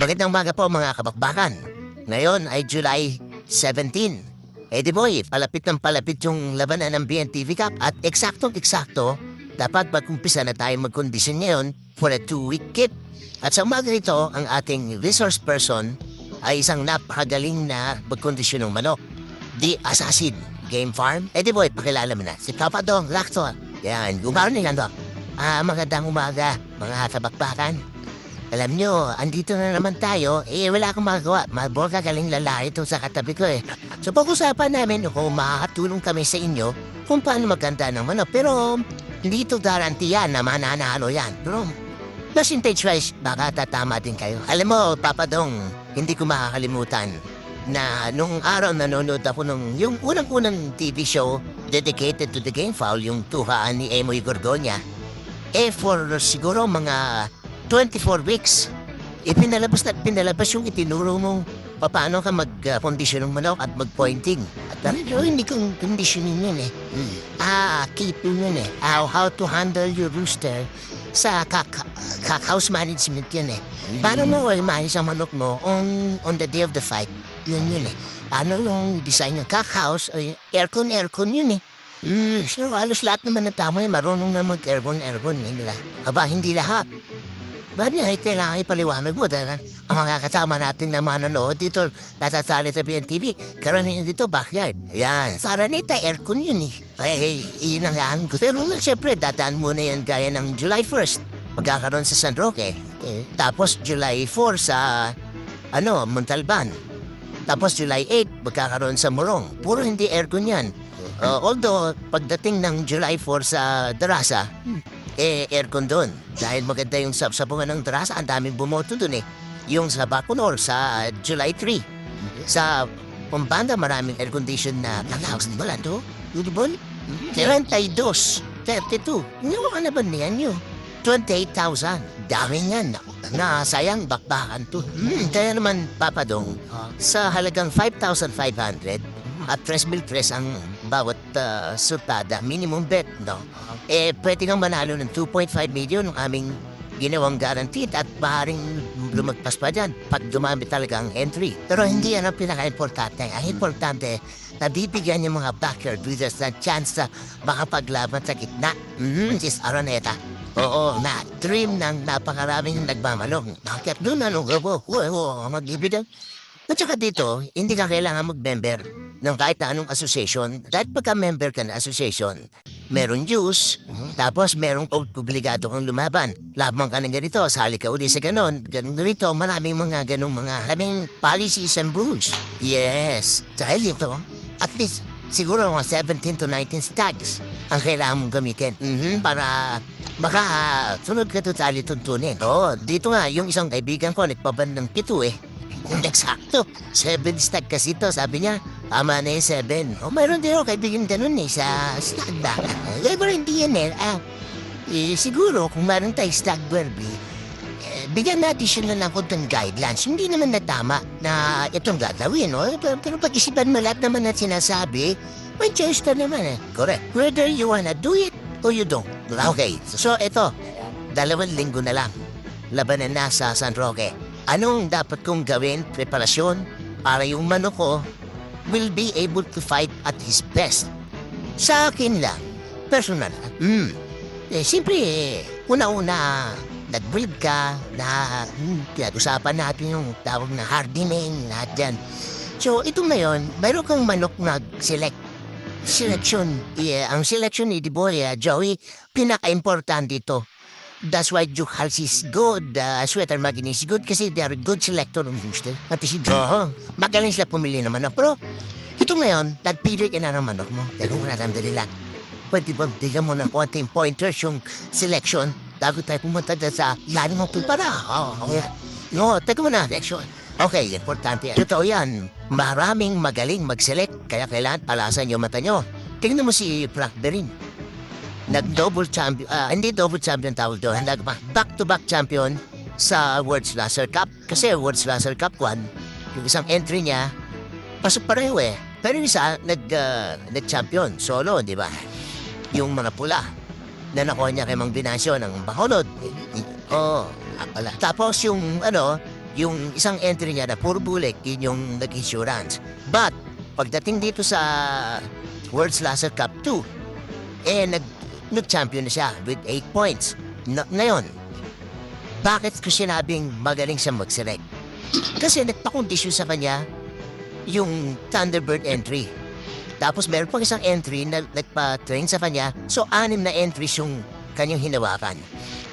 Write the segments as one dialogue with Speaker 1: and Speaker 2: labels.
Speaker 1: Magandang umaga po mga kabakbakan. Ngayon ay July 17. Di boy, palapit ng palapit yung labanan ng BNTV Cup at eksaktong-eksakto, dapat mag-umpisa na tayo mag-kondisyon ngayon for a 2-week kit. At sa umaga ito, ang ating resource person ay isang napakagaling na magkondisyon ng manok. The Assassin Game Farm. Di boy, pakilala mo na. Si Papa Dong Lacto. Yan, good morning, ano? Magandang umaga, mga kabakbakan. Alam nyo, andito na naman tayo. Wala akong magagawa. Magagaling lalaki ito sa katabi ko eh. So, pag-usapan namin kung makakatulong kami sa inyo kung paano maganda ng manok. Pero, hindi ito garantiyan na mananalo yan. Pero, percentage-wise, baka tatama din kayo. Alam mo, Papa Dong, hindi ko makakalimutan na nung araw nanonood ako nung yung unang-unang TV show dedicated to the game fowl, yung tuhaan ni Emoy Gorgonya. For siguro mga 24 weeks, pinalabas yung itinuro mong paano ka mag-kondisyon ng manok at mag-pointing. At hindi kong conditioning yun eh. Keeping yun eh. How to handle your rooster sa house management yun eh. Paano mo i-manage ang manok mo on the day of the fight? Yun eh. Paano yung design ng house, aircon yun eh. So halos lahat naman ng tama marunong na mag-aircon nila. Hindi lahat. Ba't niya, kailangan ipaliwanag mo dahil ang mga kasama natin na manonood dito, natasali sa BNTV, karamihan dito, backyard. Ayan, Saranita, aircon yun eh. Yun ang yan. Pero siyempre, dadaan muna yan gaya ng July 1st, magkakaroon sa San Roque. Tapos July 4 sa, Montalban. Tapos July 8, magkakaroon sa Morong. Puro hindi aircon yan. Although, pagdating ng July 4 sa Darasa, aircon doon. Dahil maganda yung sabungan ng Darasa, ang daming bumoto doon eh. Yung sa Bacolor, sa July 3. Sa Pampanga, maraming air condition na house. Di ba lang to? Udibol? 32. 32. Hindi ka na ba niyan yun? 28,000. Dami nga na sayang bakbakan to. Kaya naman, Papa Dong, sa halagang 5,500, at 3,000 ang bawat sultada, minimum bet, no? Pwede kang manalo ng 2.5 million ng aming ginawang guaranteed at maaaring lumagpas pa dyan pag dumami talaga ang entry. Pero hindi yan ang pinaka-importante. Ang importante, nabibigyan yung mga backyard breeders ng chance na makapaglaban sa gitna. Sis Araneta. Oo, na dream ng napakaraming nagmamalong. Bakit doon mag-ibig. At saka dito, hindi ka kailangan mag-member ng kahit na anong association. Dahil pagka-member ka na association, meron dues, tapos merong obligado kang lumaban. Labang ka ng ganito, sali ka uli sa ganon. Ganon rito, maraming mga ganong kaming policies and rules. Yes, dahil ito, at least, siguro mga 17 to 19 stags ang kailangan mong gamitin. Para sunod ka totally tuntunin. Dito nga, yung isang kaibigan ko, nagpaban ng 7 eh. Eksakto. 7 stag kasi ito. Sabi niya, tama na yung 7. Mayroon din ako kaibigan ganun sa stag ba? Pero hindi yan siguro kung mayroon tayo stag derby, bigyan natin sila ng konting guidelines. Hindi naman na tama na itong gagawin. Pero pag-isipan mo lahat naman na sinasabi, may choice ka naman Correct. Whether you wanna do it or you don't. Okay. So ito, 2 linggo na lang. Labanan na sa San Roque. Anong dapat kong gawin, preparasyon, para yung manok ko will be able to fight at his best? Sa akin lang, personal. Siyempre, una-una, nag-breed ka, pinag-usapan natin yung tawag na hardening, lahat yan. So, ito ngayon, mayroon kang manok nag-select. Selection. Ang selection ni Diboy, Joey, pinaka-importante ito. That's why Duke Hals is good. Sweater Magin is good kasi they are good selector ng rooster. At si magaling sila pumili ng manok. Pero ito ngayon, nagpili ka na ng manok mo. Pero dali lang. Pwede ba bigyan mo ng konting pointers yung selection bago tayo pumunta sa lalim mo para. Teka mo na, selection. Okay, importante yan. Totoo yan. Maraming magaling mag-select kaya kailangan palasan yung mata nyo. Tingnan mo si Frank Berin. Nag-double champion, hindi double champion tawag doon, back-to-back champion sa World Slasher Cup. Kasi World Slasher Cup 1, yung isang entry niya, pasok pareho Pero yung isa, nag-champion, solo, di ba? Yung mga pula, na nakuha niya kay Mang Binasyo ng Bacolod. Pala. Tapos yung yung isang entry niya na puro bulik, yun yung nag-insurance. But, pagdating dito sa World Slasher Cup 2, nag-champion na siya with 8 points. Ngayon, bakit ko sinabing magaling siya mag-select? Kasi nagpakondisyon sa kanya yung Thunderbird entry. Tapos meron pang isang entry na nagpa-train sa kanya. So, 6 na entries yung kanyang hinawakan.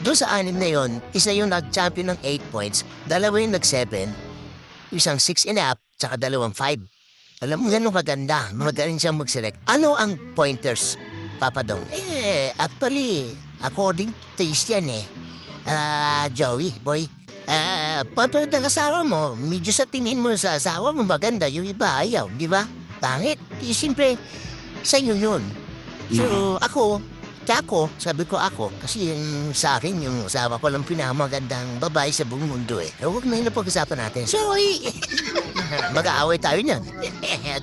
Speaker 1: Doon sa 6 na yon, isa yung nag-champion ng 8 points, 2 yung nag-7, isang 6 and a half, tsaka 2 5. Alam mo, ganun kaganda. Magaling siyang mag-select. Ano ang pointers, Papa Dong? Actually, according to taste yan Joey, boy. Pagpapag ng asawa mo, medyo sa tingin mo sa asawa mo maganda, yung iba ayaw, di ba? Pangit. Siyempre, sa'yo yun. So, sabi ko ako, kasi yung sa akin, yung asawa ko lang pinakamagandang babae sa buong mundo Huwag na yun na pag-usapan natin. Sorry! Mag-aaway tayo niyan.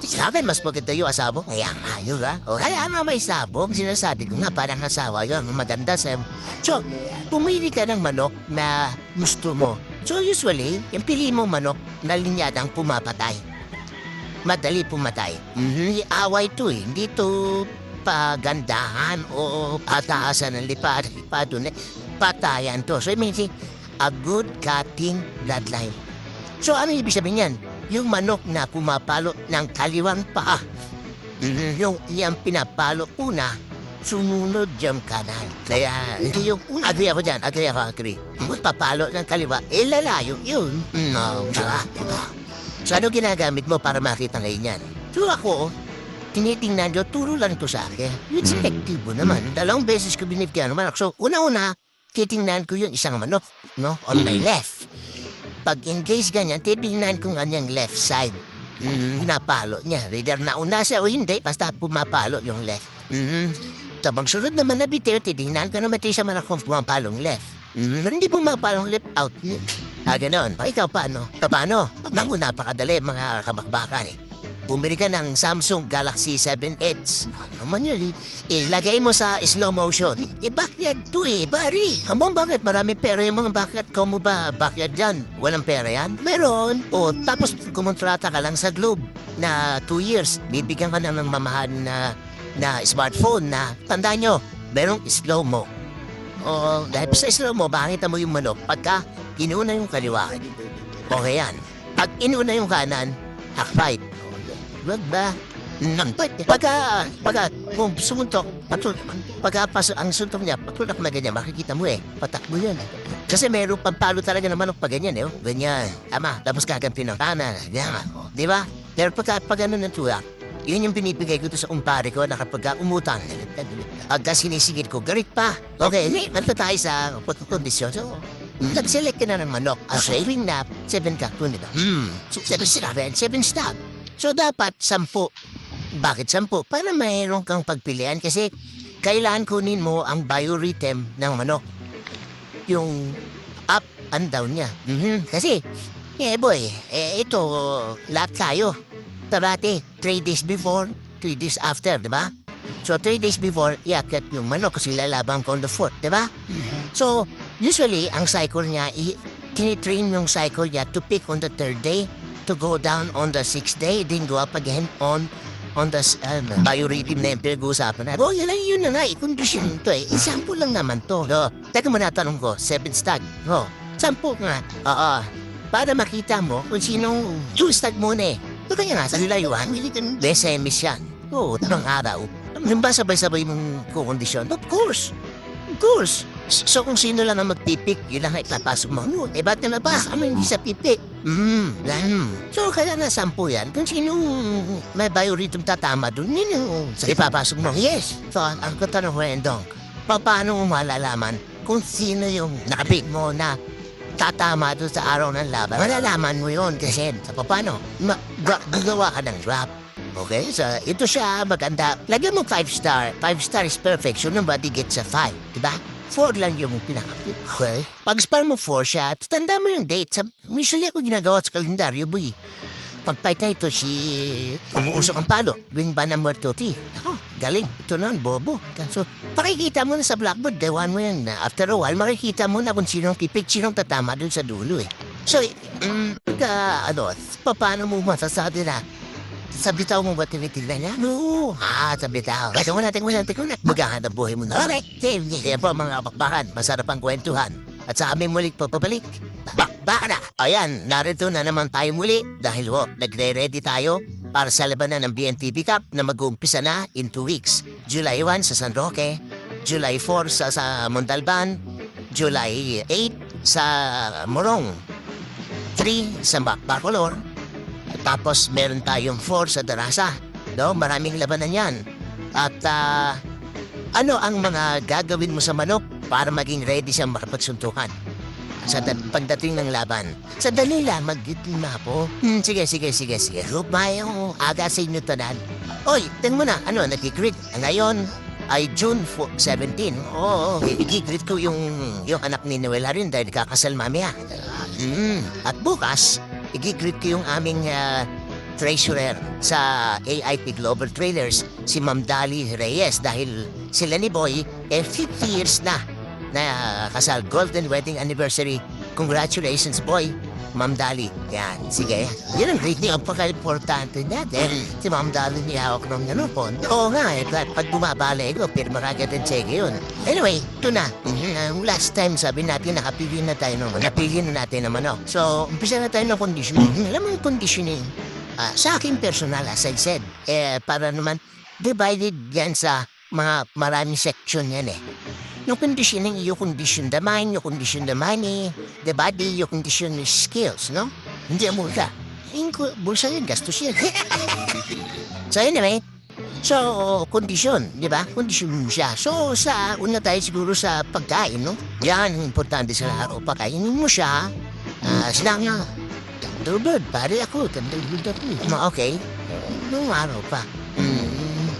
Speaker 1: Sa akin, mas maganda yung asawa. Kaya nga yun, O kaya nga may sabong, sinasabi ko nga, parang asawa yun, maganda sa... So, pumili ka ng manok na gusto mo. So, usually, yung pili mo manok na linyadang pumapatay. Madali pumatay. Away to Hindi to pagandahan o pataasan ng lipad. Patayan to. So, it means a good cutting bloodline. So, ano ibig sabihin yan? Yung manok na pumapalo ng kaliwang paa. Yung pinapalo una, sumunod yung kanan. Kaya, hindi yung agree ako dyan. Agree. Magpapalo ng kaliwa, lalayo yun. No, diba? So, ano ginagamit mo para makita ngayon yan? So, ako, tinitingnan nyo, turo lang ito sa akin. Yung selektibo naman. 2 beses ko binibigyan ng manok. So, una-una, titingnan ko yung isang manok, no? On my left. Pag in case ganyan, titingnan ko kanyang left side. Napalo niya. Either nauna siya o hindi, basta pumapalo yung left. Tabang sunod naman na bitiw, titingnan ko naman siya manok kung pumapalong left. Hindi pumapalong left out. Ganon. Ikaw paano? Paano? Naku, napakadali mga kabakbakan Bumili ka ng Samsung Galaxy 7 Edge. Naman yun ilagay mo sa slow motion. Backyard to bari. Among bakit marami pera yung mga backyard? Kung mo ba backyard dyan? Walang pera yan? Meron. Tapos kumontrata ka lang sa Globe na 2 years. Bibigyan ka na ng mamahal na smartphone na tandaan nyo, merong slow mo. Dahil sa slow mo, makikita mo yung manok pagka inuna yung kaliwa. Okay yan. Pag inuna yung kanan, hakfight. Wag ba? Pagka kung sumuntok, ang suntok niya, patulak na ganyan, makikita mo patakbo yun. Kasi meron pampalo talaga ng manok pag ganyan ganyan. Tama, tapos kakampi ng kanan, ganyan. Di ba? Pero pag ganun ng tulak, yun yung binibigay ko sa kumpare ko na kapag umutang. Agka sinisigit ko, garit pa. Okay, nandito tayo sa kondisyon. So, nag-select ka na ng manok. Saving na, 7 kakto nito. 7 stop. So, dapat 10. Bakit 10? Para mayroon kang pagpilian kasi kailangan kunin mo ang biorhythm ng manok. Yung up and down niya. Kasi, ito, lahat tayo. Tarate, 3 days before, 3 days after, di ba? So, 3 days before, iakyat yung manok kasi lalabang ko on the 4th, di ba? So, usually, ang cycle niya, tinitrain yung cycle niya to pick on the 3rd day, to go down on the 6th day, then go up again on the biorhythm na yung pinag-uusapan natin. Yun na nga, kondisyon to Example lang naman to. Teka mo na tanong ko, 7 stag. 10 nga. Para makita mo kung sinong 2 stag muna So kaya nga, sa nilayuan, besemis yan. Tanong araw. Nung ba sabay-sabay mong kukondisyon? Of course. So kung sino lang ang magpipik, yun lang ipapasok mo. Ba't na nabas? Hindi sa pipik? So kaya na 10 yan. Kung sino may biorhythm tatama dun, yun yung ipapasok mo. Yes. So ang katanong ko Dong, paano mo malalaman kung sino yung nakapik mo na tatama doon sa araw ng laban? Malalaman mo yun kasi paano? Gagawa ka ng drop. Okay? So, ito siya, maganda. Lagyan mo 5 star. 5 star is perfect. So, nobody gets a 5. Diba? 4 lang yung pinakapit. Okay? Pag spar mo 4 siya, tanda mo yung date. Usually ako ginagawa sa kalendaryo, boy. Pagpahit na ito, umuusok ang palo. Wing ba na Muertoti? Galing. Ito na, bobo. So, pakikita mo na sa blackboard. Dewan mo yan. After a while, makikita mo na kung sinong pipik, sinong tatama dun sa dulo So, paano mo masasabi na sa bitaw mo ba tinitignan niya? No. Sa bitaw. Tingnan na. Maghahanap buhay mo na. Alright. Kaya po mga kapakbakan, masarap ang kwentuhan. At sa aming muling papabalik, baka na. Ayan, narito na naman tayo muli dahil nagre-ready tayo para sa labanan ng BNTV Cup na mag-uumpisa na in 2 weeks. July 1 sa San Roque, July 4 sa Montalban, July 8 sa Morong, 3 sa Bacolor, tapos meron tayong 4 sa Darasa. No, maraming labanan yan. At ano ang mga gagawin mo sa manok para maging ready siyang makapagsuntukan sa pagdating ng laban? Sandali lang, mag-giting na po. Sige. Rumayo, aga sa inyo tanan. Oy, tingnan mo na, nag-greet. Ngayon ay June 17. Oo, i-greet ko yung anak ni Noela rin dahil kakasal mamaya. At bukas, i-greet ko yung aming treasurer sa AIP Global Trailers, si Ma'am Dali Reyes, dahil sila ni Boy 50 years na kasal, golden wedding anniversary. Congratulations, Boy, Ma'am Dali. Yan, sige. Yan ang greeting, ang pagka-importante natin. Si Ma'am Dali niya ako ng po. Oo nga, pag bumabali ko, pirma kagad ang cheque yun. Anyway, ito na. Last time sabi natin nakapili na tayo naman. Napili na natin naman, no? So, umpisa na tayo ng conditioning. Alam mo yung conditioning? Sa akin personal, as I said, para naman divided yan sa mga maraming section yan eh. Yung conditioning, you condition the mind, you condition the money, the body, you condition the skills, no? Hindi ang bulsa. Bulsa yun, gastos yan. So anyway, condition, di ba? Condition mo siya. So, una tayo siguro sa pagkain, no? Yan, importante sa araw. Pagkainin mo siya, sinanga. Thunderbird, pare ako. Thunderbird ako. Okay. Noong araw pa.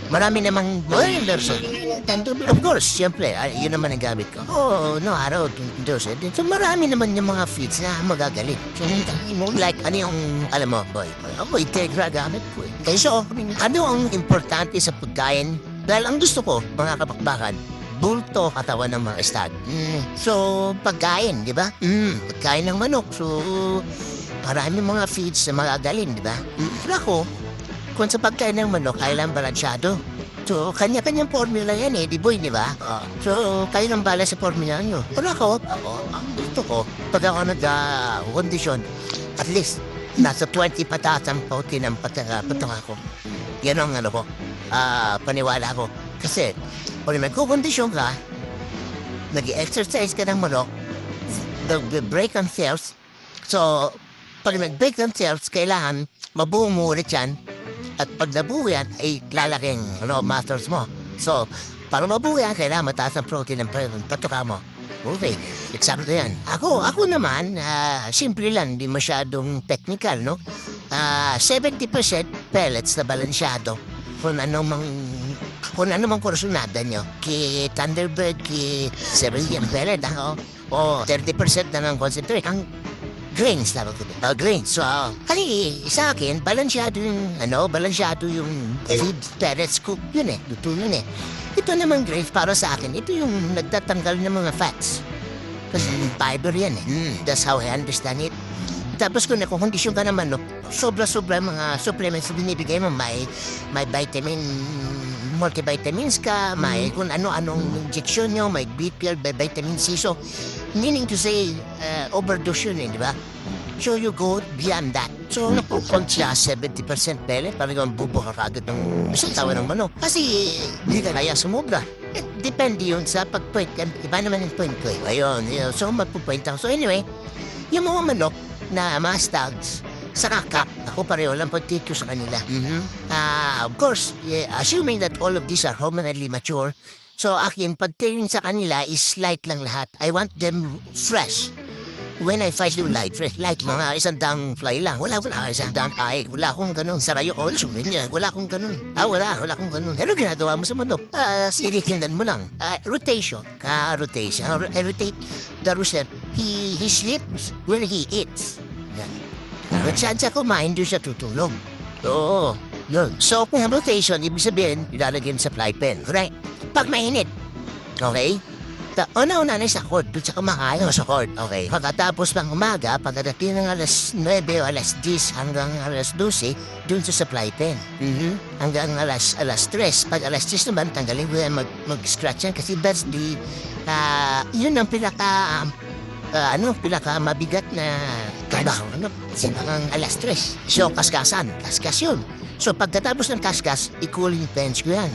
Speaker 1: Marami namang version. Thunderbird, of course, siyempre. Yun naman ang gamit ko. Noong araw, Thunderbird. So marami naman yung mga feeds na magagalit. So, like, ano yung, alam mo, boy? Ako, Integra gamit ko eh. Okay, so, ano ang importante sa pagkain? Dahil ang gusto ko, mga kapakbakan, bulto katawan ng mga stag. So, pagkain, di ba? Pagkain ng manok. So, marami mga feeds na magagalin, di ba? Ako, kung sa pagkain ng manok, kailang balansyado. So, kanya-kanyang formula yan eh, di boy, di ba? So, kayo nang bala sa formula nyo. Pero ako, ang gusto ko, pag ako nag-kondisyon, at least, nasa 20 patatang pauti ng patang ako. Yan ang ko, paniwala ko. Kasi, kung nagkukondisyon ka, nag-exercise ka ng manok, nag-break ang cells, so, pag nag-break ng cells, kailangan mabuo mo ulit yan. At pag nabuo yan, ay lalaking muscles mo. So, para mabuo yan, kailangan mataas ang protein ng patuka mo. Okay, example yan. Ako naman, simple lang, di masyadong technical, no? 70% pellets na balansyado. Kung ano mang kursunada nyo. Ki Thunderbird, ki Cerulean pellet, o 30% na ng concentrate. Ang grains, tawag ko din. Grains. So, sa akin, balansyado yung feed pellets ko. Yun eh, luto yun eh. Ito naman grains para sa akin, ito yung nagtatanggal ng mga fats. Kasi fiber yan eh. That's how I understand it. Tapos kung nakukondisyon ka naman, no, sobra-sobra mga supplements na binibigay mo, may vitamin, multivitamins ka, may kung ano-anong injection nyo, may B12, may vitamin C. So, meaning to say, overdose yun eh, di ba? So, you go beyond that. So, napupunta siya 70% pellet, parang bubuka agad ng isang tawa ng manok. Kasi, hindi ka kaya sumubra. Depende yun sa pag-point. Iba naman yung point ko eh. Ayun, so magpupoint ako. So, anyway, yung mga manok na mga stags, sa kakap, ako pareho lang pagtito sa kanila. Of course, assuming that all of these are hormonally mature, so akin, pag-training sa kanila is light lang lahat. I want them fresh. When I fight you light, fresh, light, mga isang dang fly lang. Wala, isang dang ay, wala akong ganun. Sarayo, sumin niya, wala akong ganun. Wala akong ganun. Ano ginagawa mo sa manok? Sinikindan mo lang. Rotation. Rotation. Rotate the rooster. He sleeps when he eats. Yan. At saan siya kumain, doon siya tutulog. Oo, yun. So, kung rotation, ibig sabihin, ilalagyan sa fly pen. Right? Pag mainit, okay? Una-una na sa court, doon sa kumakain sa court, okay. Pagkatapos ng umaga, pagdating ng alas 9 o alas 10 hanggang alas 12, doon sa supply pen. Hanggang alas 3. Pag alas 10 naman, tanggalin ko yan mag-scratch yan kasi that's the, yun ang pinaka mabigat na trabaho, ang alas 3. So, kaskas yun. So, pagkatapos ng kaskas, i-cooling pens ko yan.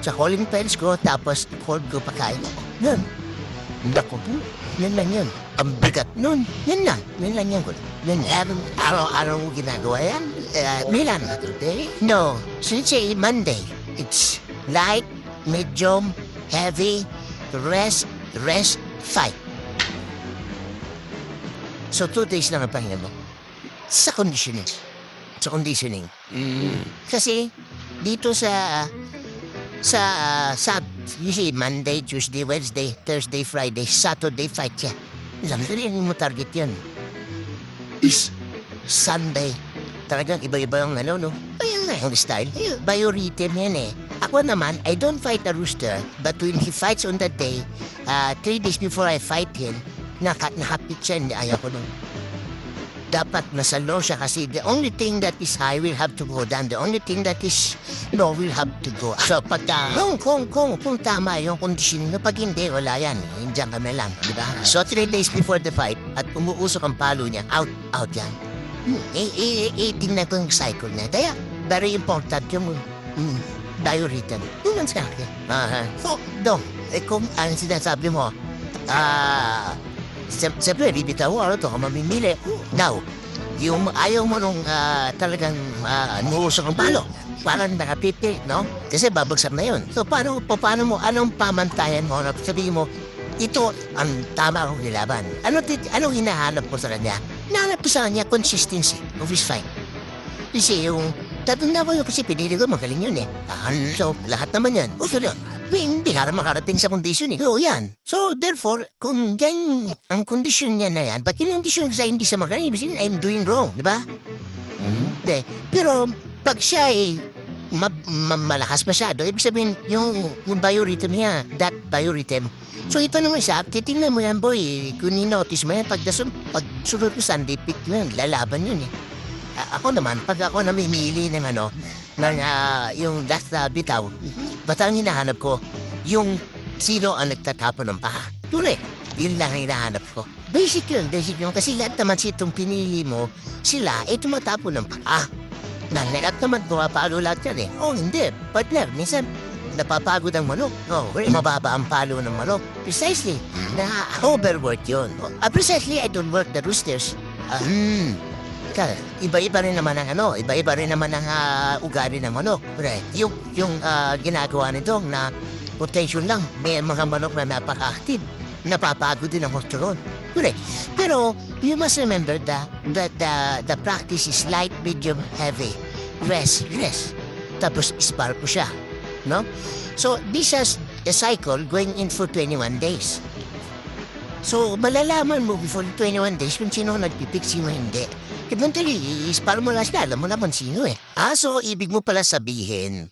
Speaker 1: Sa cooling pens ko, tapos i-cold ko pagkain ko. Yun. Naku po. Yan lang yun. Ang bigat nun. Yan lang yan ko. Yan, araw-araw mo ginagawa yan. Milan, today? No. Since Monday, it's light, medium, heavy, rest, fight. So, 2 days lang ang pahinga mo. Sa conditioning. Kasi, dito sa usually Monday, Tuesday, Wednesday, Thursday, Friday, Saturday, fight siya. Alam mo target yan. Is Sunday. Talagang iba-iba yung no? Ayun na yung style. Biorhythm yan eh. Ako naman, I don't fight a rooster, but when he fights on that day, 3 days before I fight him, nakapit siya, hindi ayaw ko nun. Dapat nasa low siya kasi the only thing that is high will have to go down. The only thing that is low will have to go. So pagka, kung tama yung conditioning na pag hindi, wala yan. Diyan kami lang, di ba? So 3 days before the fight, at umuusok ang palo niya, out yan. Tingnan ko yung cycle niya. Kaya, very important yung biorhythm. Yun ang sa akin. So, kung ang sinasabi mo, siyempre, bibitaw ano to, mamimili. Now, yung ayaw mo nung talagang nuusok ang palo. Parang nakapipi, no? Kasi babagsak na yun. So, paano mo, anong pamantayan mo? Sabihin mo, ito ang tama akong nilaban. Anong hinahanap mo sa kanya? Hinahanap ko sa kanya consistency of his fight. Kasi yung tatanda ko kasi pinili ko magaling yun eh. So, lahat naman yan. O, so yun. Hindi ka makarating sa kondisyon eh. So, yan. So, therefore, kung yan ang kondisyon niya na yan, ba't yung kondisyon sa hindi sa magaling, ibig I'm doing wrong, di ba? Hindi. Pero, pag siya ay malakas masyado, ibig sabihin, yung biorhythm niya, that biorhythm. So, ito naman siya, titingnan mo yan, boy, kung ni-notice mo yan, pag sunod ko Sunday pick yun, lalaban yun eh. Ako naman, pag ako namimili ng yung last bitaw, basta ang hinahanap ko, yung sino ang nagtatapon ng paa. Tunay, yun lang ang hinahanap ko. Basic yun. Kasi lahat naman itong pinili mo, sila ay tumatapon ng paa. Lahat naman pumapalo lahat yan eh. Oh, hindi. Partner, minsan, napapagod ang manok. Mababa ang palo ng manok. Precisely. Na-overwork yun. Precisely, I don't work the roosters. Iba-iba rin naman ang ugali ng manok. Right. Yung ginagawa nito na potential lang, may mga manok na napaka-active. Napapagod din ang horturon. Right. Pero you must remember that the practice is light, medium, heavy. Rest. Tapos spar ko siya. No? So this is a cycle going in for 21 days. So, malalaman mo before 21 days kung sino nagpipick, sino hindi. Eventually, para mo lang sila, alam mo naman sino eh. So, ibig mo pala sabihin,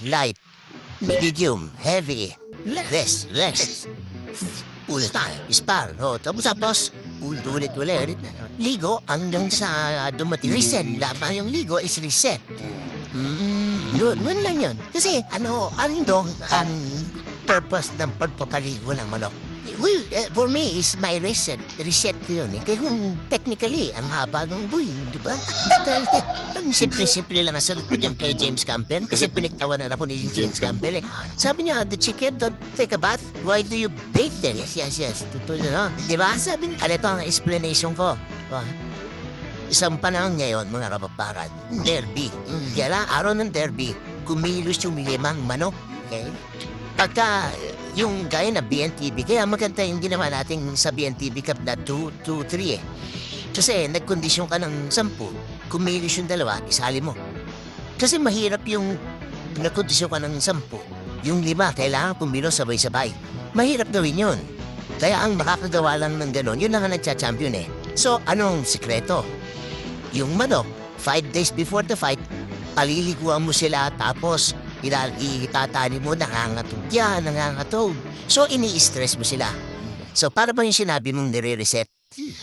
Speaker 1: light, medium, heavy, rest. Ulit tayo, spar. Tapos, ulit. Ligo hanggang sa dumating. Reset. Laban yung ligo is reset. Yun lang yun. Kasi, ang purpose ng pagpapaligo ng manok? Well, for me, is my reset. Reset ko yun eh. Kaya kung technically, ang haba ng buhay, di ba? Simple lang ang sagot ko dyan kay James Campbell. Kasi pinagtawanan ako ni James Campbell eh. Sabi niya, the chicken don't take a bath. Why do you bathe then? Yes. Totoo na, no? Di ba? Sabi niya, ito ang explanation ko. Isang panahon ngayon, mga kapaparan, derby. Kaya araw ng derby, kumilos yung 5 manok. Okay? Pagka yung gaya na BNTV, kaya maganda yung ginawa natin sa BNTV Cup na 2-3 eh. Kasi nagkondisyon ka ng 10, kumilos yung 2, isali mo. Kasi mahirap yung nagkondisyon ka ng 10, yung 5, kailangan kumilos sabay-sabay. Mahirap gawin yun. Kaya ang makakagawa lang ng gano'n, yun lang ang nagcha-champion eh. So, anong sikreto? Yung manok, 5 days before the fight, paliliguan mo sila tapos itatani mo, nangangatog yan, nangangatog. So, ini-stress mo sila. So, para ba yung sinabi mong nire-reset?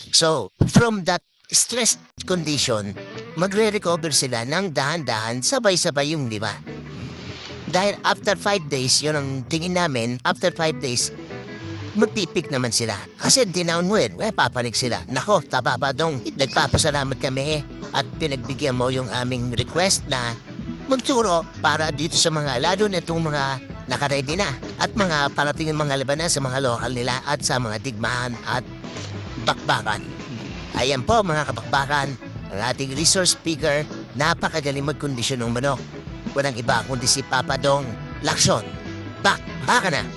Speaker 1: So, from that stress condition, magre-recover sila ng dahan-dahan, sabay-sabay yung 5. Dahil after 5 days, yun ang tingin namin, after 5 days, magpipik naman sila. Kasi dinaon mo papanik sila. Nako, tababadong, nagpapasalamat kami at pinagbigyan mo yung aming request na magturo para dito sa mga, lalo na itong mga nakaready na at mga parating yung mga labanan sa mga lokal nila at sa mga digmaan at bakbakan. Ayan po mga kabakbakan, ang ating resource speaker, napakagaling magkondisyon ng manok. Walang iba kundi si Papa Dong Lacson. Bakbaka na!